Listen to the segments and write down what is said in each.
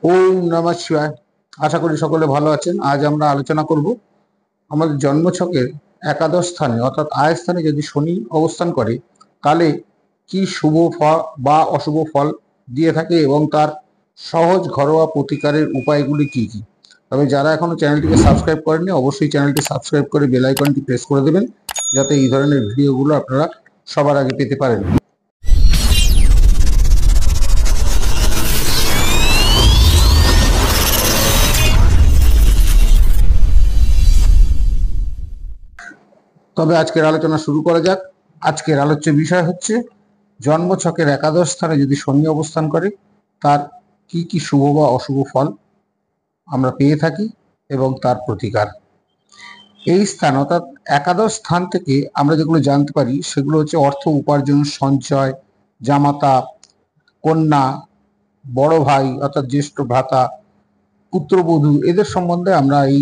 ওম নমঃ শিবায়। আশা করি সকলে ভালো আছেন। আজ আমরা আলোচনা করব আমাদের জন্মছকের একাদশ স্থানে অর্থাৎ আয় স্থানে যদি শনি অবস্থান করে তাহলে কি শুভ ফল বা অশুভ ফল দিয়ে থাকে এবং তার সহজ ঘরোয়া প্রতিকারের উপায়গুলি কি কি। তবে যারা এখনো চ্যানেলটিকে সাবস্ক্রাইব করেননি অবশ্যই চ্যানেলটি সাবস্ক্রাইব করে বেল আইকনটি প্রেস করে দেবেন, যাতে এই ধরনের ভিডিওগুলো আপনারা সবার আগে পেতে পারেন। তবে আজকের আলোচনা শুরু করা যাক। আজকের আলোচ্য বিষয় হচ্ছে জন্মছকের একাদশ স্থানে যদি শনি অবস্থান করে তার কি কি শুভ বা অশুভ ফল আমরা পেয়ে থাকি এবং তার প্রতিকার। এই স্থান অর্থাৎ একাদশ স্থান থেকে আমরা যেগুলো জানতে পারি সেগুলো হচ্ছে অর্থ উপার্জন, সঞ্চয়, জামাতা, কন্যা, বড় ভাই অর্থাৎ জ্যেষ্ঠ ভ্রাতা, পুত্রবধূ, এদের সম্বন্ধে আমরা এই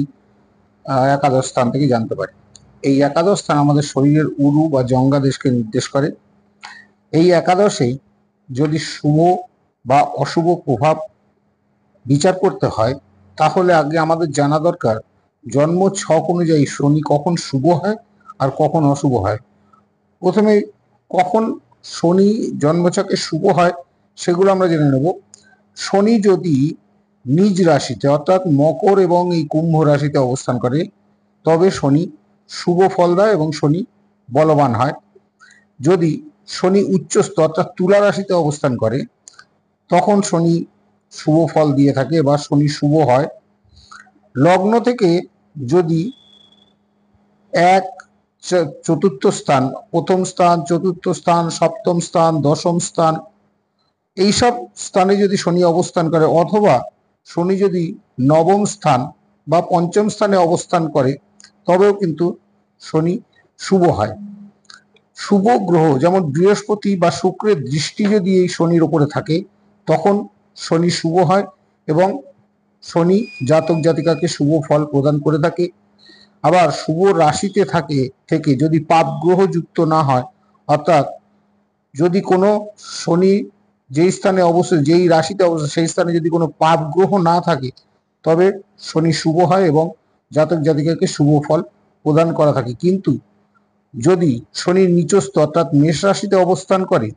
একাদশ স্থান থেকে জানতে পারি। এই একাদশ স্থান আমাদের শরীরের উরু বা জঙ্ঘাদেশকে নির্দেশ করে। এই একাদশে যদি শুভ বা অশুভ প্রভাব বিচার করতে হয় তাহলে আগে আমাদের জানা দরকার জন্ম ছক অনুযায়ী শনি কখন শুভ হয় আর কখন অশুভ হয়। প্রথমে কখন শনি জন্মছকে শুভ হয় সেগুলো আমরা জেনে নেব। শনি যদি নিজ রাশিতে অর্থাৎ মকর এবং এই কুম্ভ রাশিতে অবস্থান করে তবে শনি শুভ ফল দেয় এবং শনি বলবান হয়। যদি শনি উচ্চস্থ অর্থাৎ তুলা রাশিতে অবস্থান করে তখন শনি শুভ ফল দিয়ে থাকে বা শনি শুভ হয়। লগ্ন থেকে যদি এক চতুর্থ স্থান, প্রথম স্থান, চতুর্থ স্থান, সপ্তম স্থান, দশম স্থান, এইসব স্থানে যদি শনি অবস্থান করে অথবা শনি যদি নবম স্থান বা পঞ্চম স্থানে অবস্থান করে তবেও কিন্তু শনি শুভ হয়। শুভ গ্রহ যেমন বৃহস্পতি বা শুক্রের দৃষ্টি যদি এই শনির ওপরে থাকে তখন শনি শুভ হয় এবং শনি জাতক জাতিকাকে শুভ ফল প্রদান করে থাকে। আবার শুভ রাশিতে থেকে যদি পাপ গ্রহ যুক্ত না হয় অর্থাৎ যদি কোনো শনি যেই স্থানে অবশ্যই যেই রাশিতে অবশ্যই সেই স্থানে যদি কোনো পাপ গ্রহ না থাকে তবে শনি শুভ হয় এবং জাতক জাতিকাকে শুভ ফল প্রদান করা থাকে। কিন্তু যদি শনি নিচস্থ অর্থাৎ মেষ রাশিতে অবস্থান করে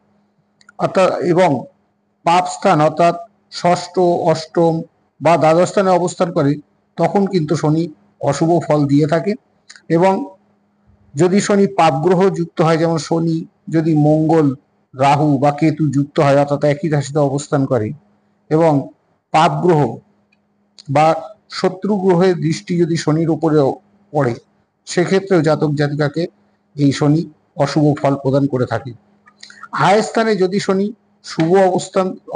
অর্থাৎ এবং পাপ স্থান অর্থাৎ ষষ্ঠ, অষ্টম বা দ্বাদশ স্থানে অবস্থান করে তখন কিন্তু শনি অশুভ ফল দিয়ে থাকে। এবং যদি শনি পাপগ্রহ যুক্ত হয় যেমন শনি যদি মঙ্গল, রাহু বা কেতু যুক্ত হয় অর্থাৎ একই রাশিতে অবস্থান করে এবং পাপগ্রহ বা শত্রু গ্রহের দৃষ্টি যদি শনির উপরে পড়ে সেক্ষেত্রেও জাতক জাতিকাকে এই শনি অশুভ ফল প্রদান করে থাকে। আয় স্থানে যদি শনি শুভ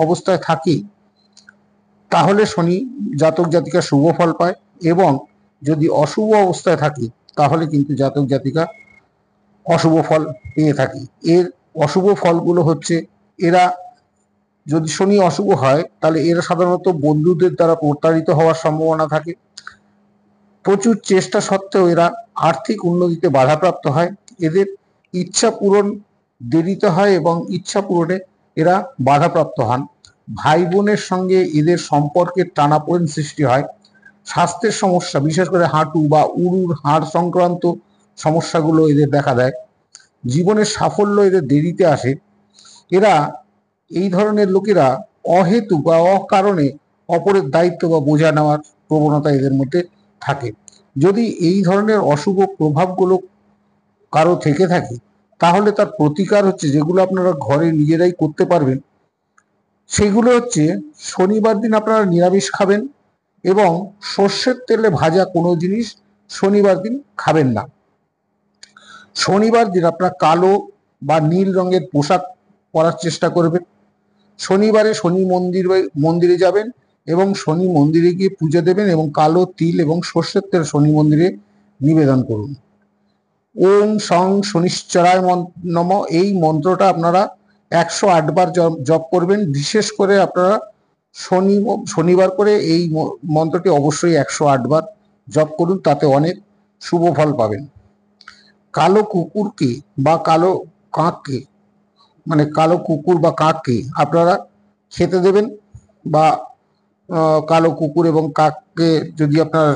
অবস্থায় থাকে তাহলে শনি জাতক জাতিকা শুভ ফল পায় এবং যদি অশুভ অবস্থায় থাকে তাহলে কিন্তু জাতক জাতিকা অশুভ ফল পেয়ে থাকে। এর অশুভ ফলগুলো হচ্ছে এরা যদি শনি অশুভ হয় তাহলে এরা সাধারণত বন্ধুদের দ্বারা প্রতারিত হওয়ার সম্ভাবনা থাকে। প্রচুর চেষ্টা সত্ত্বেও এরা আর্থিক উন্নতিতে বাধাপ্রাপ্ত হয়। এদের ইচ্ছা পূরণ দেরিতে হয় এবং ইচ্ছা পূরণে এরা বাধাপ্রাপ্ত হন। ভাই বোনের সঙ্গে এদের সম্পর্কের টানাপোড়েন সৃষ্টি হয়। স্বাস্থ্যের সমস্যা বিশেষ করে হাঁটু বা উরুর হাড় সংক্রান্ত সমস্যাগুলো এদের দেখা দেয়। জীবনের সাফল্য এদের দেরিতে আসে। এরা এই ধরনের লোকেরা অহেতু বা অকারণে অপরের দায়িত্ব বা বোঝা নেওয়ার প্রবণতা এদের মধ্যে থাকে। যদি এই ধরনের অশুভ প্রভাবগুলো কারো থেকে থাকে তাহলে তার প্রতিকার হচ্ছে যেগুলো আপনারা ঘরে নিজেরাই করতে পারবেন সেগুলো হচ্ছে শনিবার দিন আপনারা নিরামিষ খাবেন এবং সর্ষের তেলে ভাজা কোনো জিনিস শনিবার দিন খাবেন না। শনিবার দিন আপনারা কালো বা নীল রঙের পোশাক পরার চেষ্টা করবেন। শনিবারে শনি মন্দিরে যাবেন এবং শনি মন্দিরে গিয়ে পুজো দেবেন এবং কালো তিল এবং সর্ষের তেল শনি মন্দিরে নিবেদন করুন। ওম সং শনিশ্চরায় নম এই মন্ত্রটা আপনারা 108 বার জপ করবেন। বিশেষ করে আপনারা শনিবার করে এই মন্ত্রটি অবশ্যই 108 বার জপ করুন, তাতে অনেক শুভ ফল পাবেন। কালো কুকুরকে বা কালো কাককে কালো কুকুর বা কাককে আপনারা খেতে দেবেন বা কালো কুকুর এবং কাককে যদি আপনার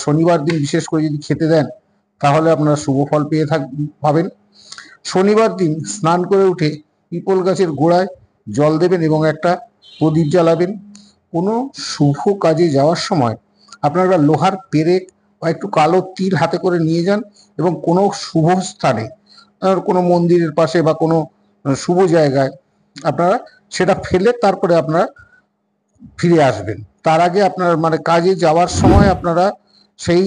শনিবার দিন বিশেষ করে যদি খেতে দেন, তাহলে আপনারা শুভ ফল পাবেন। শনিবার দিন স্নান করে উঠে পিপল গাছের গোড়ায় জল দেবেন এবং একটা প্রদীপ জ্বালাবেন। কোনো শুভ কাজে যাওয়ার সময় আপনারা লোহার পেরেক বা একটু কালো তিল হাতে করে নিয়ে যান এবং কোনো শুভ স্থানে, কোনো মন্দিরের পাশে বা কোনো শুভ জায়গায় আপনারা সেটা ফেলে তারপরে আপনারা ফিরে আসবেন। তার আগে আপনার কাজে যাওয়ার সময় আপনারা সেই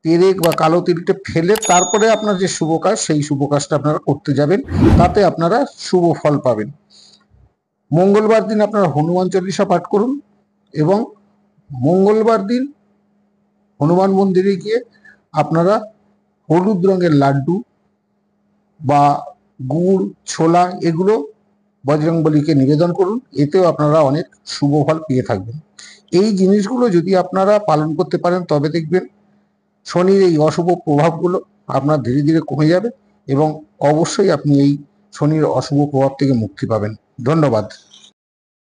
পেরেক বা কালো তিলটা ফেলে তারপরে আপনার যে শুভ কাজ, সেই শুভ কাজটা আপনারা করতে যাবেন, তাতে আপনারা শুভ ফল পাবেন। মঙ্গলবার দিন আপনারা হনুমান চল্লিশা পাঠ করুন এবং মঙ্গলবার দিন হনুমান মন্দিরে গিয়ে আপনারা হলুদ রঙের লাড্ডু বা গুড়, ছোলা এগুলো বজরংবলীকে নিবেদন করুন, এতেও আপনারা অনেক শুভ ফল পেয়ে থাকবেন। এই জিনিসগুলো যদি আপনারা পালন করতে পারেন, তবে দেখবেন শনির এই অশুভ প্রভাবগুলো আপনার ধীরে ধীরে কমে যাবে এবং অবশ্যই আপনি এই শনির অশুভ প্রভাব থেকে মুক্তি পাবেন। ধন্যবাদ।